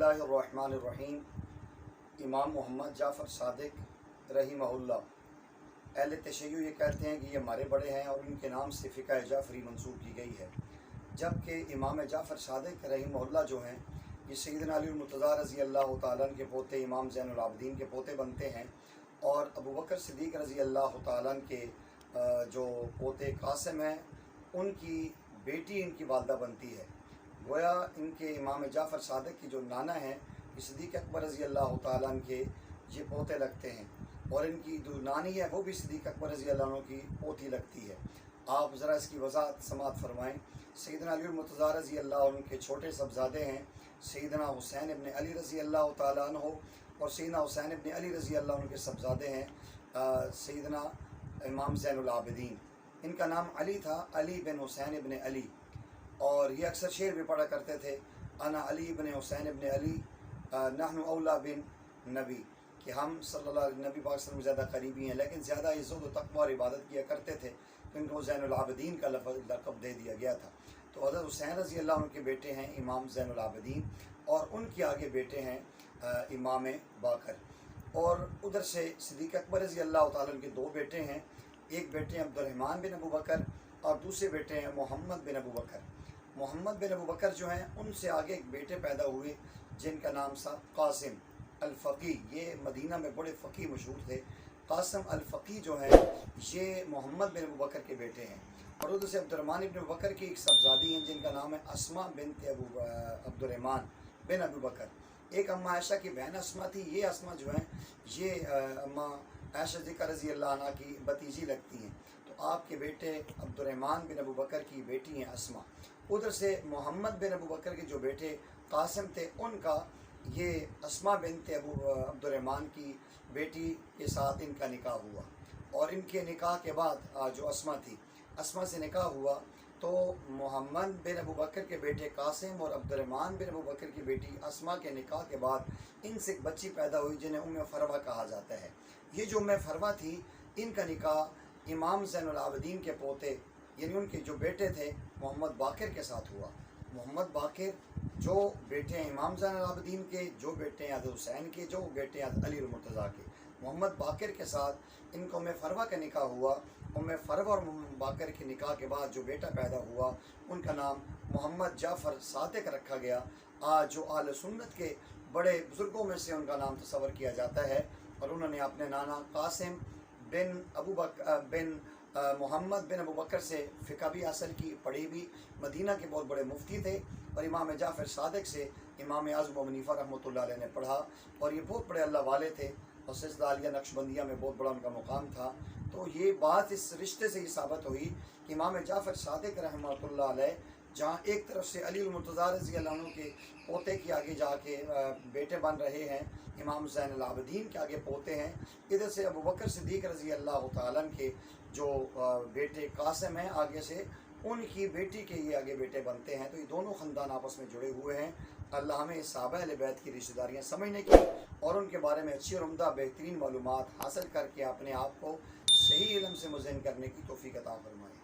बिस्मिल्लाहिर्रहमानिर्रहीम। इमाम मोहम्मद जाफ़र सादिक रहिमहुल्लाह अहले तशय्युअ ये कहते हैं कि ये हमारे बड़े हैं और इनके नाम से फ़िक़्ह जाफ़री मंसूब की गई है, जबकि इमाम जाफ़र सादिक रहिमहुल्लाह जो हैं ये सैयदना अली मुर्तज़ा रज़ी अल्लाह तआला अन्हु के पोते, इमाम ज़ैनुल आबिदीन के पोते बनते हैं। और अबू बकर सिद्दीक़ रज़ी अल्लाह तआला अन्हु के जो पोते कासिम हैं उनकी बेटी इनकी वालदा बनती है। गोया इनके इमाम जाफ़र सादिक की जो नाना हैं सिद्दीक़ अकबर रज़ी अल्लाह तआला अन्हु के ये पोते लगते हैं, और इनकी जो नानी है वो भी सिद्दीक़ अकबर रज़ी अल्लाह अन्हु की पोती लगती है। आप ज़रा इसकी वज़ाहत समात फरमाएँ। सैयदना अली मुर्तज़ा रज़ी अल्लाह अन्हु के छोटे साहबज़ादे हैं सैयदना हुसैन इब्न अली रज़ी अल्लाह तआला अन्हु, और सैयदना हुसैन इब्न अली रज़ी अल्लाह अन्हु के साहबज़ादे हैं सैयदना इमाम ज़ैनुल आबिदीन। इनका नाम अली था, अली बिन हुसैन इब्न अली, और ये अक्सर शेर भी पढ़ा करते थे, अना अली इब्न हुसैन इब्न अली नहनु औला बिन नबी, कि हम सल्लल्लाहु अलैहि नबी पाक से ज़्यादा करीबी हैं। लेकिन ज़्यादा इज़्ज़त व तक़वा और इबादत किया करते थे तो इनको ज़ैनुल आबिदीन का लक़ब दे दिया गया था। तो हज़रत हुसैन रज़ी अल्लाह अन्हु के बेटे हैं इमाम ज़ैनुल आबिदीन, और उनके आगे बेटे हैं इमाम बाकर। और उधर से सिद्दीक़ अकबर रज़ी अल्लाह तआला अन्हु के दो बेटे हैं, एक बेटे हैं अब्दुर्रहमान बिन अबू बकर और दूसरे बेटे हैं मोहम्मद बिन अबू बकर। मोहम्मद बिन अबू बकर जो हैं उनसे आगे एक बेटे पैदा हुए जिनका नाम था कासिम अल-फ़क़ी। ये मदीना में बड़े फ़क़ी मशहूर थे। कासिम अल-फ़क़ी जो हैं ये मोहम्मद बिन अबू बकर के बेटे हैं। और उधर से अब्दुर्रहमान बिन अबू बकर की एक साहबज़ादी हैं जिनका नाम है अस्मा बिन्त अब्दुर्रहमान बिन अबू बकर। एक अम्मा आयशा की बहन अस्मा थी, ये अस्मा जो हैं ये अम्मा आयशा सिद्दीक़ा रज़ी अल्लाह अन्हा की भतीजी लगती हैं। तो आपके बेटे अब्दुर्रहमान बिन अबू बकर की बेटी हैं अस्मा। उधर से मोहम्मद बिन अबू बकर के जो बेटे कासिम थे उनका ये अस्मा बिन्त अब्दुर्रहमान की बेटी के साथ इनका निकाह हुआ। और इनके निकाह के बाद जो अस्मा थी, अस्मा से निकाह हुआ तो मोहम्मद बिन अबू बकर के बेटे कासिम और अब्दुर्रहमान बिन अबू बकर की बेटी अस्मा के निकाह के बाद इनसे एक बच्ची पैदा हुई जिन्हें उम्मे फरवा कहा जाता है। ये जो उम्मे फरवा थी इनका निकाह इमाम ज़ैनुल आबिदीन के पोते यानी उनके जो बेटे थे मोहम्मद बाक़िर के साथ हुआ। मोहम्मद बाक़िर जो बेटे हैं इमाम ज़ैनुल आबिदीन के, जो बेटे हैं हज़रत हुसैन के, जो बेटे हैं अली मुर्तज़ा के, मोहम्मद बाक़िर के साथ इनको उम्मे फरवा का निकाह हुआ। उम्मे फरवा और मोहम्मद बाक़िर के निकाह के बाद जो बेटा पैदा हुआ उनका नाम मोहम्मद जाफ़र सादिक रखा गया। आज जो आले सुन्नत के बड़े बुज़ुर्गों में से उनका नाम तस्वर किया जाता है। और उन्होंने अपने नाना कासिम बिन मोहम्मद बिन अबू बकर से फ़िक़्ह भी हासिल की, पढ़ी भी। मदीना के बहुत बड़े मुफ्ती थे। और इमाम जाफ़र सादिक से इमाम आज़म अबू हनीफ़ा रहमतुल्लाह अलैह ने पढ़ा, और ये बहुत बड़े अल्लाह वाले थे और सिलसिला आलिया नक्शबंदिया में बहुत बड़ा उनका मुकाम था। तो ये बात इस रिश्ते से ही साबित हुई कि इमाम जाफ़र सादिक रहमतुल्लाह अलैह जहाँ एक तरफ से अली मुर्तज़ा रज़ी अल्लाह अन्हु के पोते के आगे जाके बेटे बन रहे हैं, इमाम ज़ैनुल आबिदीन के आगे पोते हैं, इधर से अबू बकर सिद्दीक़ रज़ी अल्लाह तआला अन्हु के जो बेटे कासिम हैं आगे से उनकी बेटी के ये आगे बेटे बनते हैं। तो ये दोनों ख़ानदान आपस में जुड़े हुए हैं। अल्लाह हमें सहाबा अहले बैत की रिश्तेदारियाँ समझने की और उनके बारे में अच्छी और उम्दा बेहतरीन मालूमात हासिल करके अपने आप को सही इल्म से मुज़य्यन करने की तौफ़ीक़ अता फ़रमाए।